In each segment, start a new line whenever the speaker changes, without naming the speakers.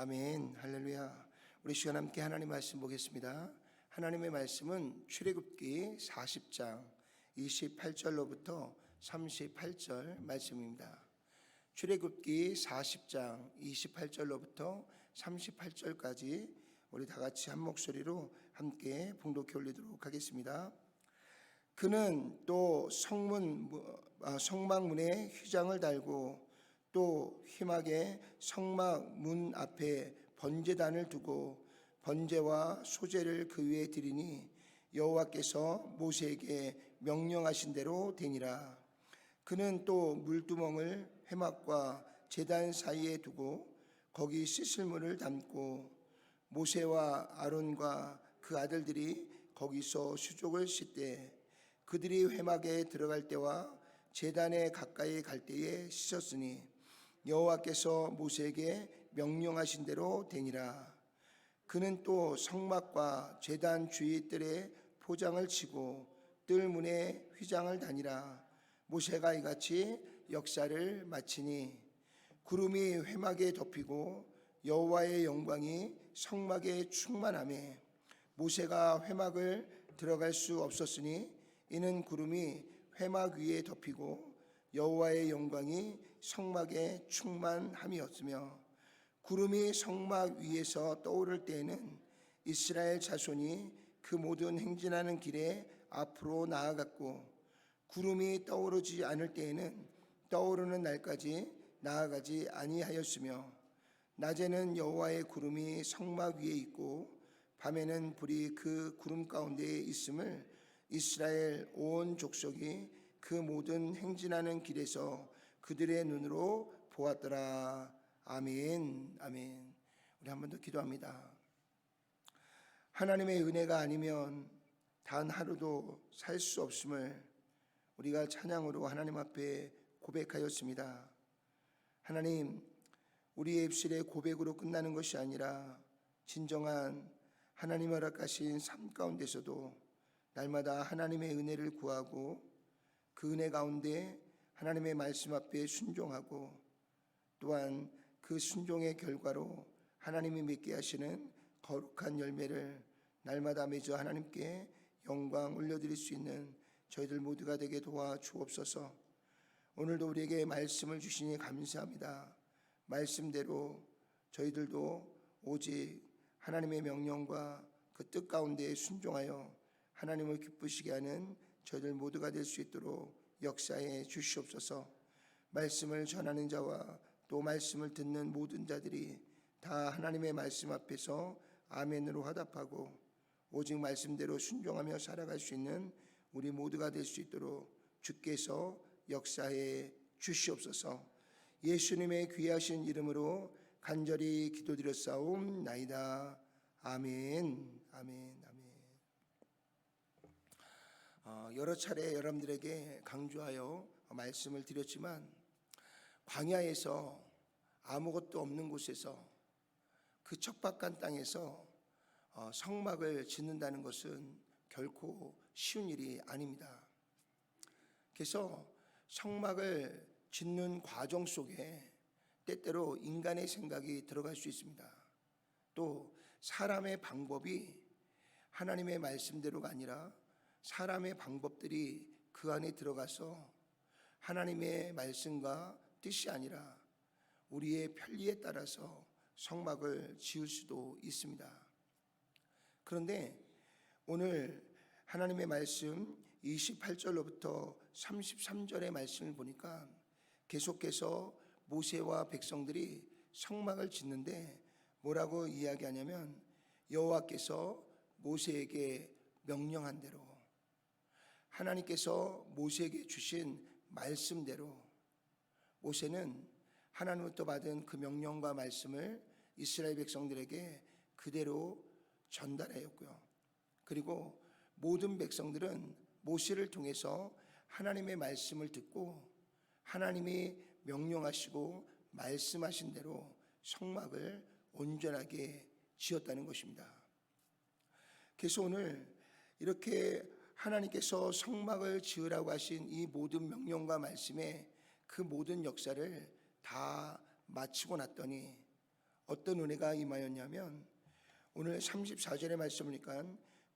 아멘. 할렐루야. 우리 시간 함께 하나님 말씀 보겠습니다. 하나님의 말씀은 출애굽기 40장 28절로부터 38절 말씀입니다. 출애굽기 40장 28절로부터 38절까지 우리 다 같이 한 목소리로 함께 봉독해 올리도록 하겠습니다. 그는 또 성막문에 휘장을 달고 또 휘막에 성막 문 앞에 번제단을 두고 번제와 소제를 그 위에 드리니 여호와께서 모세에게 명령하신 대로 되니라. 그는 또 물두멍을 회막과 제단 사이에 두고 거기 씻을 물을 담고 모세와 아론과 그 아들들이 거기서 수족을 씻되 그들이 회막에 들어갈 때와 제단에 가까이 갈 때에 씻었으니 여호와께서 모세에게 명령하신 대로 되니라. 그는 또 성막과 제단 주위 뜰에 포장을 치고 뜰 문에 휘장을 다니라. 모세가 이같이 역사를 마치니 구름이 회막에 덮이고 여호와의 영광이 성막에 충만하매 모세가 회막을 들어갈 수 없었으니 이는 구름이 회막 위에 덮이고 여호와의 영광이 성막에 충만함이었으며 구름이 성막 위에서 떠오를 때에는 이스라엘 자손이 그 모든 행진하는 길에 앞으로 나아갔고 구름이 떠오르지 않을 때에는 떠오르는 날까지 나아가지 아니하였으며 낮에는 여호와의 구름이 성막 위에 있고 밤에는 불이 그 구름 가운데에 있음을 이스라엘 온 족속이 그 모든 행진하는 길에서 그들의 눈으로 보았더라. 아멘. 아멘. 우리 한 번 더 기도합니다. 하나님의 은혜가 아니면 단 하루도 살 수 없음을 우리가 찬양으로 하나님 앞에 고백하였습니다. 하나님, 우리의 입술의 고백으로 끝나는 것이 아니라 진정한 하나님 허락하신 삶 가운데서도 날마다 하나님의 은혜를 구하고 그 은혜 가운데 하나님의 말씀 앞에 순종하고 또한 그 순종의 결과로 하나님이 맺게 하시는 거룩한 열매를 날마다 맺어 하나님께 영광 올려드릴 수 있는 저희들 모두가 되게 도와주옵소서. 오늘도 우리에게 말씀을 주시니 감사합니다. 말씀대로 저희들도 오직 하나님의 명령과 그 뜻 가운데 순종하여 하나님을 기쁘시게 하는 저희들 모두가 될 수 있도록 역사해 주시옵소서. 말씀을 전하는 자와 또 말씀을 듣는 모든 자들이 다 하나님의 말씀 앞에서 아멘으로 화답하고 오직 말씀대로 순종하며 살아갈 수 있는 우리 모두가 될 수 있도록 주께서 역사해 주시옵소서. 예수님의 귀하신 이름으로 간절히 기도드렸사옵나이다. 아멘. 아멘. 아멘. 여러 차례 여러분들에게 강조하여 말씀을 드렸지만 광야에서 아무것도 없는 곳에서 그 척박한 땅에서 성막을 짓는다는 것은 결코 쉬운 일이 아닙니다. 그래서 성막을 짓는 과정 속에 때때로 인간의 생각이 들어갈 수 있습니다. 또 사람의 방법이 하나님의 말씀대로가 아니라 사람의 방법들이 그 안에 들어가서 하나님의 말씀과 뜻이 아니라 우리의 편리에 따라서 성막을 지을 수도 있습니다. 그런데 오늘 하나님의 말씀 28절로부터 33절의 말씀을 보니까 계속해서 모세와 백성들이 성막을 짓는데 뭐라고 이야기하냐면 여호와께서 모세에게 명령한 대로 하나님께서 모세에게 주신 말씀대로 모세는 하나님으로부터 받은 그 명령과 말씀을 이스라엘 백성들에게 그대로 전달하였고요. 그리고 모든 백성들은 모세를 통해서 하나님의 말씀을 듣고 하나님이 명령하시고 말씀하신 대로 성막을 온전하게 지었다는 것입니다. 그래서 오늘 이렇게 하나님께서 성막을 지으라고 하신 이 모든 명령과 말씀에 그 모든 역사를 다 마치고 났더니 어떤 은혜가 임하였냐면 오늘 34절의 말씀이니까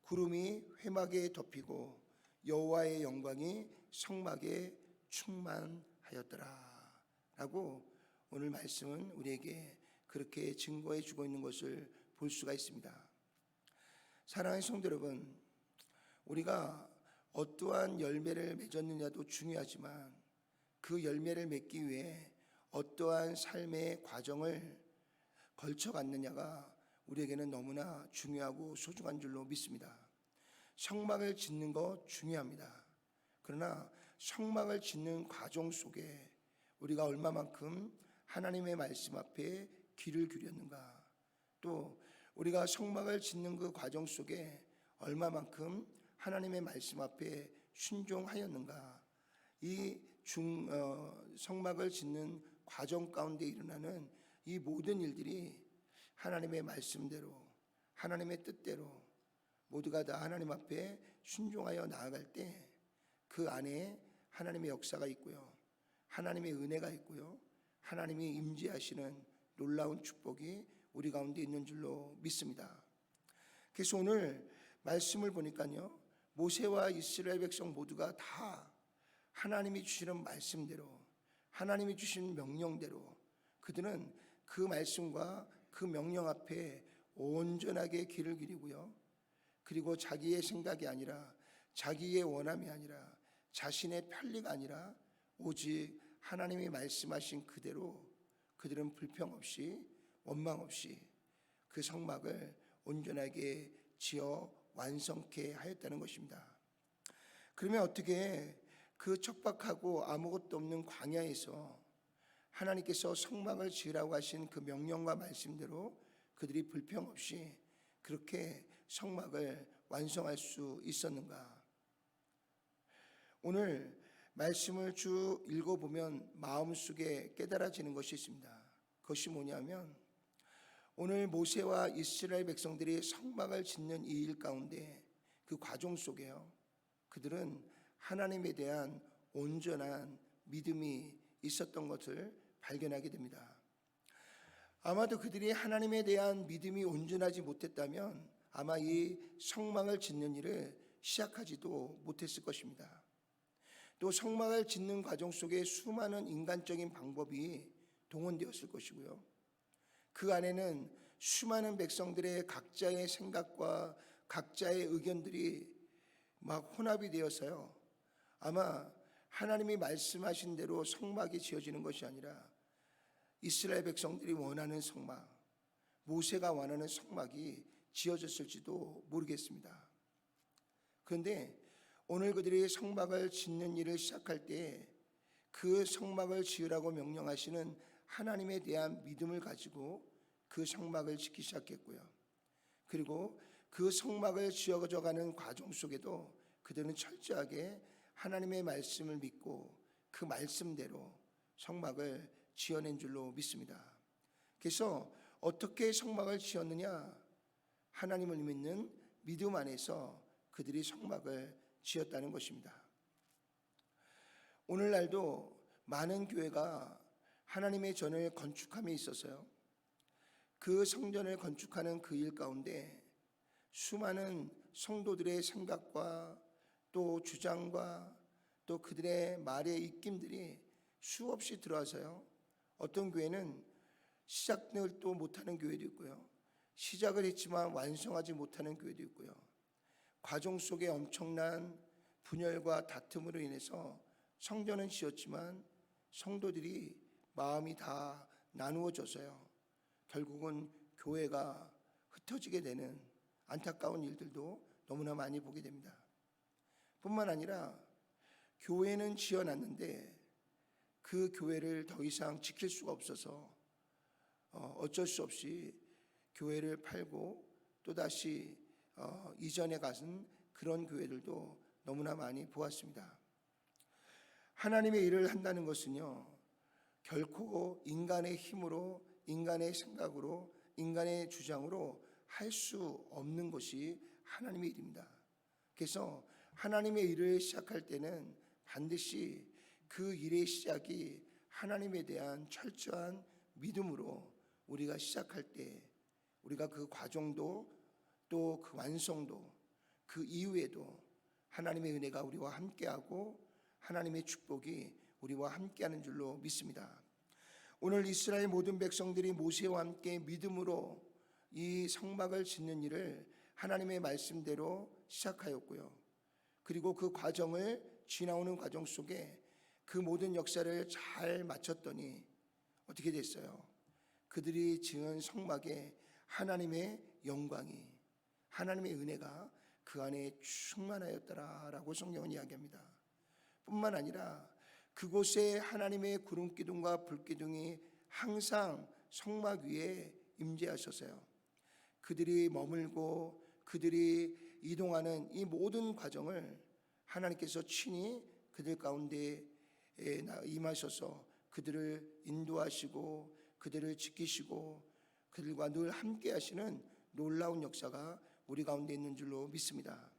구름이 회막에 덮이고 여호와의 영광이 성막에 충만하였더라 라고 오늘 말씀은 우리에게 그렇게 증거해 주고 있는 것을 볼 수가 있습니다. 사랑하는 성도 여러분, 우리가 어떠한 열매를 맺었느냐도 중요하지만 그 열매를 맺기 위해 어떠한 삶의 과정을 걸쳐갔느냐가 우리에게는 너무나 중요하고 소중한 줄로 믿습니다. 성막을 짓는 것 중요합니다. 그러나 성막을 짓는 과정 속에 우리가 얼마만큼 하나님의 말씀 앞에 귀를 기울였는가, 또 우리가 성막을 짓는 그 과정 속에 얼마만큼 하나님의 말씀 앞에 순종하였는가, 이 성막을 짓는 과정 가운데 일어나는 이 모든 일들이 하나님의 말씀대로 하나님의 뜻대로 모두가 다 하나님 앞에 순종하여 나아갈 때 그 안에 하나님의 역사가 있고요, 하나님의 은혜가 있고요, 하나님이 임재하시는 놀라운 축복이 우리 가운데 있는 줄로 믿습니다. 그래서 오늘 말씀을 보니까요, 모세와 이스라엘 백성 모두가 다 하나님이 주시는 말씀대로, 하나님이 주신 명령대로 그들은 그 말씀과 그 명령 앞에 온전하게 귀를 기리고요, 그리고 자기의 생각이 아니라, 자기의 원함이 아니라, 자신의 편리가 아니라 오직 하나님이 말씀하신 그대로 그들은 불평 없이 원망 없이 그 성막을 온전하게 지어 완성케 하였다는 것입니다. 그러면 어떻게 그 척박하고 아무것도 없는 광야에서 하나님께서 성막을 지으라고 하신 그 명령과 말씀대로 그들이 불평 없이 그렇게 성막을 완성할 수 있었는가? 오늘 말씀을 쭉 읽어보면 마음속에 깨달아지는 것이 있습니다. 그것이 뭐냐면 오늘 모세와 이스라엘 백성들이 성막을 짓는 이 일 가운데 그 과정 속에요, 그들은 하나님에 대한 온전한 믿음이 있었던 것을 발견하게 됩니다. 아마도 그들이 하나님에 대한 믿음이 온전하지 못했다면 아마 이 성막을 짓는 일을 시작하지도 못했을 것입니다. 또 성막을 짓는 과정 속에 수많은 인간적인 방법이 동원되었을 것이고요, 그 안에는 수많은 백성들의 각자의 생각과 각자의 의견들이 막 혼합이 되어서요, 아마 하나님이 말씀하신 대로 성막이 지어지는 것이 아니라 이스라엘 백성들이 원하는 성막, 모세가 원하는 성막이 지어졌을지도 모르겠습니다. 그런데 오늘 그들이 성막을 짓는 일을 시작할 때 그 성막을 지으라고 명령하시는 하나님에 대한 믿음을 가지고 그 성막을 짓기 시작했고요, 그리고 그 성막을 지어져가는 과정 속에도 그들은 철저하게 하나님의 말씀을 믿고 그 말씀대로 성막을 지어낸 줄로 믿습니다. 그래서 어떻게 성막을 지었느냐? 하나님을 믿는 믿음 안에서 그들이 성막을 지었다는 것입니다. 오늘날도 많은 교회가 하나님의 전을 건축함에 있어서요, 그 성전을 건축하는 그 일 가운데 수많은 성도들의 생각과 또 주장과 또 그들의 말의 입김들이 수없이 들어와서요, 어떤 교회는 시작을 또 못하는 교회도 있고요, 시작을 했지만 완성하지 못하는 교회도 있고요, 과정 속에 엄청난 분열과 다툼으로 인해서 성전은 지었지만 성도들이 마음이 다 나누어져서요, 결국은 교회가 흩어지게 되는 안타까운 일들도 너무나 많이 보게 됩니다. 뿐만 아니라 교회는 지어놨는데 그 교회를 더 이상 지킬 수가 없어서 어쩔 수 없이 교회를 팔고 또다시 이전에 가신 그런 교회들도 너무나 많이 보았습니다. 하나님의 일을 한다는 것은요, 결코 인간의 힘으로, 인간의 생각으로, 인간의 주장으로 할 수 없는 것이 하나님의 일입니다. 그래서 하나님의 일을 시작할 때는 반드시 그 일의 시작이 하나님에 대한 철저한 믿음으로 우리가 시작할 때 우리가 그 과정도 또 그 완성도 그 이후에도 하나님의 은혜가 우리와 함께하고 하나님의 축복이 우리와 함께하는 줄로 믿습니다. 오늘 이스라엘 모든 백성들이 모세와 함께 믿음으로 이 성막을 짓는 일을 하나님의 말씀대로 시작하였고요. 그리고 그 과정을 지나오는 과정 속에 그 모든 역사를 잘 마쳤더니 어떻게 됐어요? 그들이 지은 성막에 하나님의 영광이, 하나님의 은혜가 그 안에 충만하였더라라고 성경은 이야기합니다. 뿐만 아니라 그곳에 하나님의 구름기둥과 불기둥이 항상 성막 위에 임재하셔서요, 그들이 머물고 그들이 이동하는 이 모든 과정을 하나님께서 친히 그들 가운데 임하셔서 그들을 인도하시고 그들을 지키시고 그들과 늘 함께 하시는 놀라운 역사가 우리 가운데 있는 줄로 믿습니다.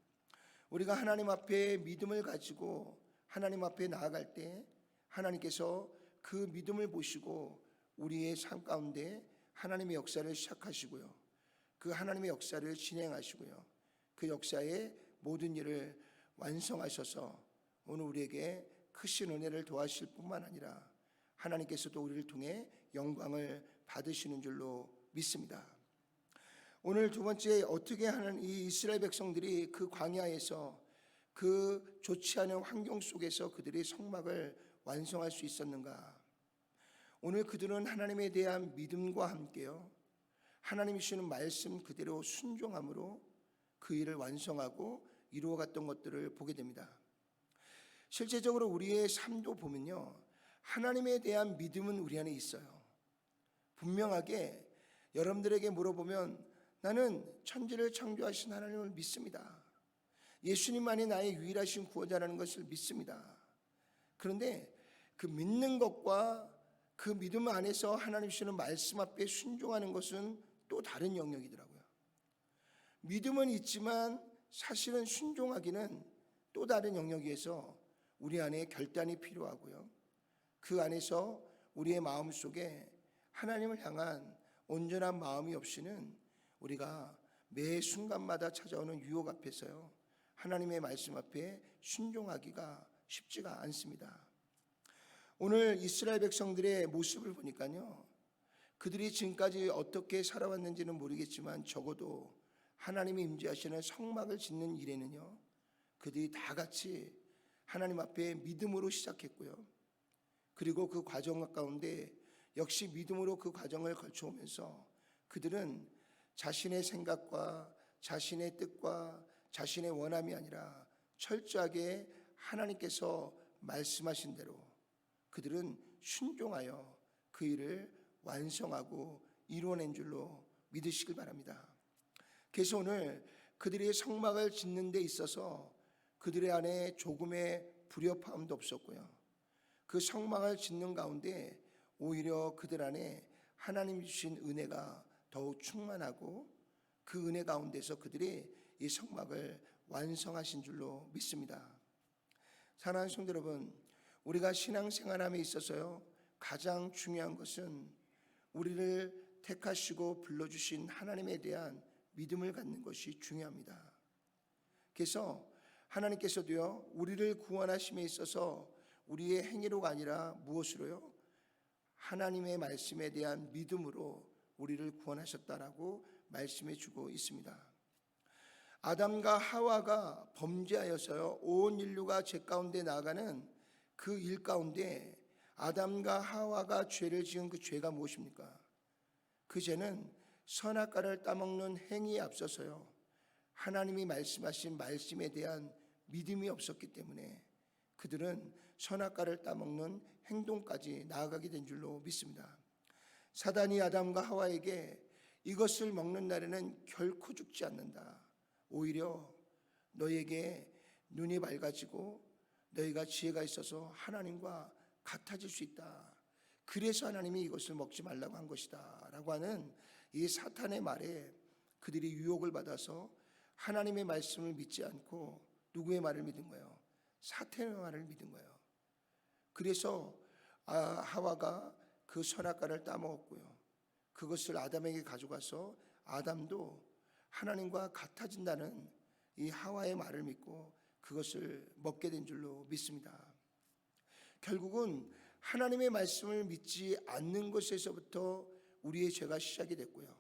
우리가 하나님 앞에 믿음을 가지고 하나님 앞에 나아갈 때 하나님께서 그 믿음을 보시고 우리의 삶 가운데 하나님의 역사를 시작하시고요, 그 하나님의 역사를 진행하시고요, 그 역사의 모든 일을 완성하셔서 오늘 우리에게 크신 은혜를 도하실 뿐만 아니라 하나님께서도 우리를 통해 영광을 받으시는 줄로 믿습니다. 오늘 두 번째, 어떻게 하는 이 이스라엘 백성들이 그 광야에서 그 좋지 않은 환경 속에서 그들의 성막을 완성할 수 있었는가? 오늘 그들은 하나님에 대한 믿음과 함께요, 하나님이 주시는 말씀 그대로 순종함으로 그 일을 완성하고 이루어갔던 것들을 보게 됩니다. 실제적으로 우리의 삶도 보면요, 하나님에 대한 믿음은 우리 안에 있어요. 분명하게 여러분들에게 물어보면 나는 천지를 창조하신 하나님을 믿습니다. 예수님만이 나의 유일하신 구원자라는 것을 믿습니다. 그런데 그 믿는 것과 그 믿음 안에서 하나님 주시는 말씀 앞에 순종하는 것은 또 다른 영역이더라고요. 믿음은 있지만 사실은 순종하기는 또 다른 영역에서 우리 안에 결단이 필요하고요, 그 안에서 우리의 마음속에 하나님을 향한 온전한 마음이 없이는 우리가 매 순간마다 찾아오는 유혹 앞에서요, 하나님의 말씀 앞에 순종하기가 쉽지가 않습니다. 오늘 이스라엘 백성들의 모습을 보니까요, 그들이 지금까지 어떻게 살아왔는지는 모르겠지만 적어도 하나님이 임재하시는 성막을 짓는 일에는요, 그들이 다 같이 하나님 앞에 믿음으로 시작했고요, 그리고 그 과정 가운데 역시 믿음으로 그 과정을 거쳐오면서 그들은 자신의 생각과 자신의 뜻과 자신의 원함이 아니라 철저하게 하나님께서 말씀하신 대로 그들은 순종하여 그 일을 완성하고 이루어낸 줄로 믿으시길 바랍니다. 그래서 오늘 그들의 성막을 짓는 데 있어서 그들의 안에 조금의 불협화음도 없었고요, 그 성막을 짓는 가운데 오히려 그들 안에 하나님 주신 은혜가 더욱 충만하고 그 은혜 가운데서 그들이 이 성막을 완성하신 줄로 믿습니다. 사랑하는 성도 여러분, 우리가 신앙생활함에 있어서요, 가장 중요한 것은 우리를 택하시고 불러주신 하나님에 대한 믿음을 갖는 것이 중요합니다. 그래서 하나님께서도요, 우리를 구원하심에 있어서 우리의 행위로가 아니라 무엇으로요? 하나님의 말씀에 대한 믿음으로 우리를 구원하셨다라고 말씀해 주고 있습니다. 아담과 하와가 범죄하여서요, 온 인류가 죄 가운데 나아가는 그 일 가운데 아담과 하와가 죄를 지은 그 죄가 무엇입니까? 그 죄는 선악과를 따먹는 행위에 앞서서요, 하나님이 말씀하신 말씀에 대한 믿음이 없었기 때문에 그들은 선악과를 따먹는 행동까지 나아가게 된 줄로 믿습니다. 사단이 아담과 하와에게 이것을 먹는 날에는 결코 죽지 않는다, 오히려 너에게 눈이 밝아지고 너희가 지혜가 있어서 하나님과 같아질 수 있다, 그래서 하나님이 이것을 먹지 말라고 한 것이다 라고 하는 이 사탄의 말에 그들이 유혹을 받아서 하나님의 말씀을 믿지 않고 누구의 말을 믿은 거예요? 사탄의 말을 믿은 거예요. 그래서 하와가 그 선악과를 따먹었고요, 그것을 아담에게 가져가서 아담도 하나님과 같아진다는 이 하와의 말을 믿고 그것을 먹게 된 줄로 믿습니다. 결국은 하나님의 말씀을 믿지 않는 것에서부터 우리의 죄가 시작이 됐고요.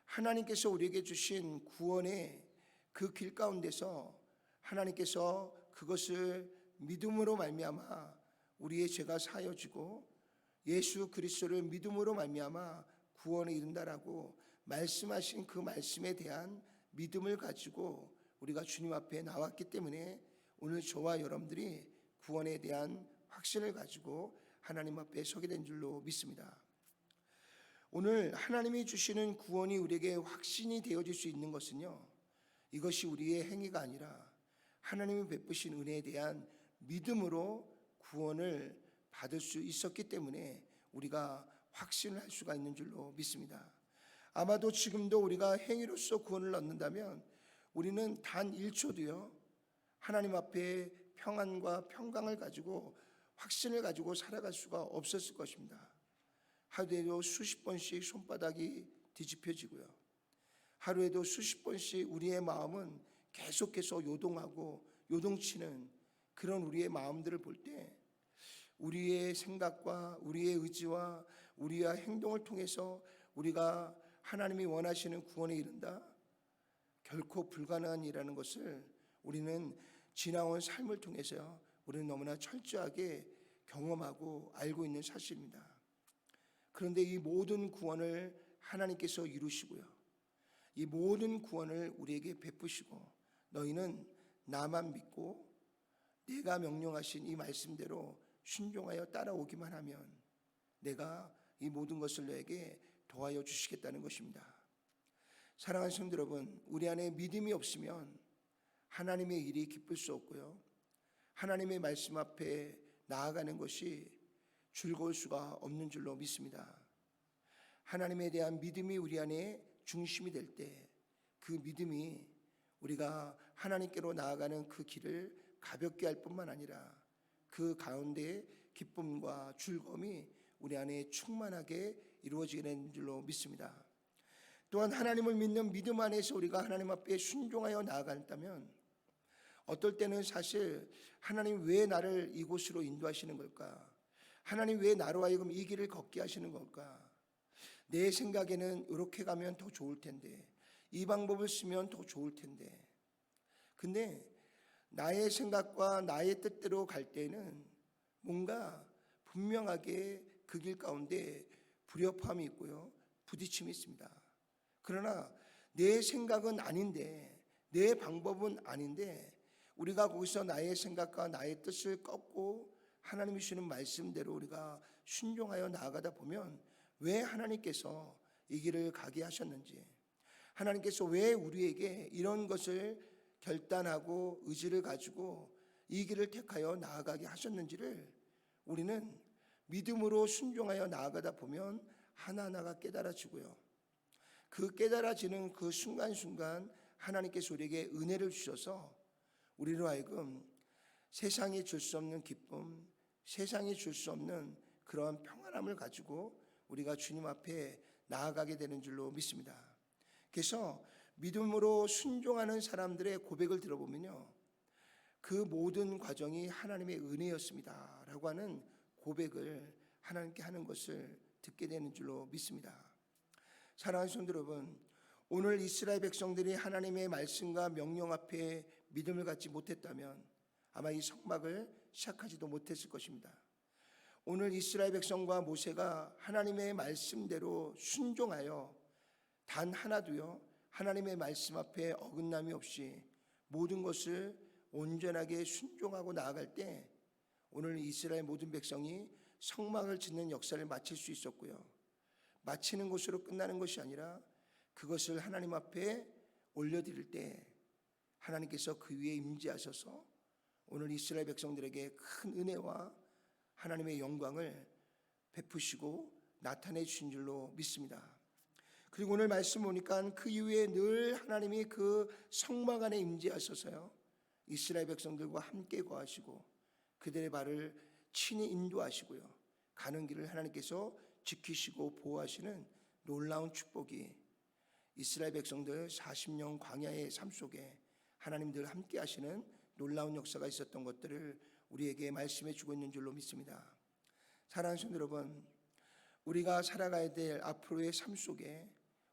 하나님께서 우리에게 주신 구원의 그 길 가운데서 하나님께서 그것을 믿음으로 말미암아 우리의 죄가 사여지고 예수 그리스도를 믿음으로 말미암아 구원에 이른다라고 말씀하신 그 말씀에 대한 믿음을 가지고 우리가 주님 앞에 나왔기 때문에 오늘 저와 여러분들이 구원에 대한 확신을 가지고 하나님 앞에 서게 된 줄로 믿습니다. 오늘 하나님이 주시는 구원이 우리에게 확신이 되어질 수 있는 것은요, 이것이 우리의 행위가 아니라 하나님이 베푸신 은혜에 대한 믿음으로 구원을 받을 수 있었기 때문에 우리가 확신을 할 수가 있는 줄로 믿습니다. 아마도 지금도 우리가 행위로서 구원을 얻는다면 우리는 단 1초도요 하나님 앞에 평안과 평강을 가지고 확신을 가지고 살아갈 수가 없었을 것입니다. 하루에도 수십 번씩 손바닥이 뒤집혀지고요, 하루에도 수십 번씩 우리의 마음은 계속해서 요동하고 요동치는 그런 우리의 마음들을 볼 때 우리의 생각과 우리의 의지와 우리의 행동을 통해서 우리가 하나님이 원하시는 구원에 이른다? 결코 불가능한 일이라는 것을 우리는 지나온 삶을 통해서 우리는 너무나 철저하게 경험하고 알고 있는 사실입니다. 그런데 이 모든 구원을 하나님께서 이루시고요, 이 모든 구원을 우리에게 베푸시고 너희는 나만 믿고 내가 명령하신 이 말씀대로 순종하여 따라오기만 하면 내가 이 모든 것을 너에게 도와여 주시겠다는 것입니다. 사랑하는 성도 여러분, 우리 안에 믿음이 없으면 하나님의 일이 기쁠 수 없고요, 하나님의 말씀 앞에 나아가는 것이 즐거울 수가 없는 줄로 믿습니다. 하나님에 대한 믿음이 우리 안에 중심이 될 때 그 믿음이 우리가 하나님께로 나아가는 그 길을 가볍게 할 뿐만 아니라 그 가운데 기쁨과 즐거움이 우리 안에 충만하게 이루어지게 되는 줄로 믿습니다. 또한 하나님을 믿는 믿음 안에서 우리가 하나님 앞에 순종하여 나아간다면 어떨 때는 사실 하나님 왜 나를 이곳으로 인도하시는 걸까? 하나님 왜 나로 하여금 이 길을 걷게 하시는 걸까? 내 생각에는 이렇게 가면 더 좋을 텐데, 이 방법을 쓰면 더 좋을 텐데, 근데 나의 생각과 나의 뜻대로 갈 때는 뭔가 분명하게 그 길 가운데 불협화음이 있고요, 부딪힘이 있습니다. 그러나 내 생각은 아닌데, 내 방법은 아닌데 우리가 거기서 나의 생각과 나의 뜻을 꺾고 하나님이 주시는 말씀대로 우리가 순종하여 나아가다 보면 왜 하나님께서 이 길을 가게 하셨는지, 하나님께서 왜 우리에게 이런 것을 결단하고 의지를 가지고 이 길을 택하여 나아가게 하셨는지를 우리는 믿음으로 순종하여 나아가다 보면 하나하나가 깨달아지고요, 그 깨달아지는 그 순간순간 하나님께서 우리에게 은혜를 주셔서 우리로 하여금 세상이 줄 수 없는 기쁨, 세상이 줄 수 없는 그러한 평안함을 가지고 우리가 주님 앞에 나아가게 되는 줄로 믿습니다. 그래서 믿음으로 순종하는 사람들의 고백을 들어보면요, 그 모든 과정이 하나님의 은혜였습니다 라고 하는 고백을 하나님께 하는 것을 듣게 되는 줄로 믿습니다. 사랑하는 성도 여러분, 오늘 이스라엘 백성들이 하나님의 말씀과 명령 앞에 믿음을 갖지 못했다면 아마 이 성막을 시작하지도 못했을 것입니다. 오늘 이스라엘 백성과 모세가 하나님의 말씀대로 순종하여 단 하나도요 하나님의 말씀 앞에 어긋남이 없이 모든 것을 온전하게 순종하고 나아갈 때 오늘 이스라엘 모든 백성이 성막을 짓는 역사를 마칠 수 있었고요, 마치는 것으로 끝나는 것이 아니라 그것을 하나님 앞에 올려드릴 때 하나님께서 그 위에 임재하셔서 오늘 이스라엘 백성들에게 큰 은혜와 하나님의 영광을 베푸시고 나타내 주신 줄로 믿습니다. 그리고 오늘 말씀 보니까 그 이후에 늘 하나님이 그 성막 안에 임재하셔서요 이스라엘 백성들과 함께 거하시고 그들의 발을 친히 인도하시고요 가는 길을 하나님께서 지키시고 보호하시는 놀라운 축복이 이스라엘 백성들 40년 광야의 삶 속에 하나님 늘 함께 하시는 놀라운 역사가 있었던 것들을 우리에게 말씀해 주고 있는 줄로 믿습니다. 사랑하는 성도 여러분, 우리가 살아가야 될 앞으로의 삶 속에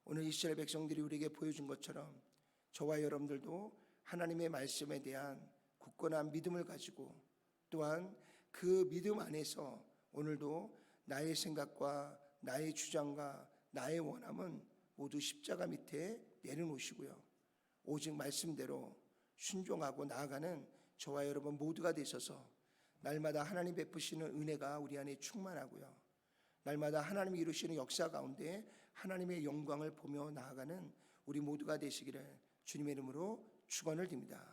오늘 이스라엘 백성들이 우리에게 보여준 것처럼 저와 여러분들도 하나님의 말씀에 대한 굳건한 믿음을 가지고 또한 그 믿음 안에서 오늘도 나의 생각과 나의 주장과 나의 원함은 모두 십자가 밑에 내려놓으시고요, 오직 말씀대로 순종하고 나아가는 저와 여러분 모두가 되셔서 날마다 하나님 베푸시는 은혜가 우리 안에 충만하고요, 날마다 하나님이 이루시는 역사 가운데 하나님의 영광을 보며 나아가는 우리 모두가 되시기를 주님의 이름으로 축원을 드립니다.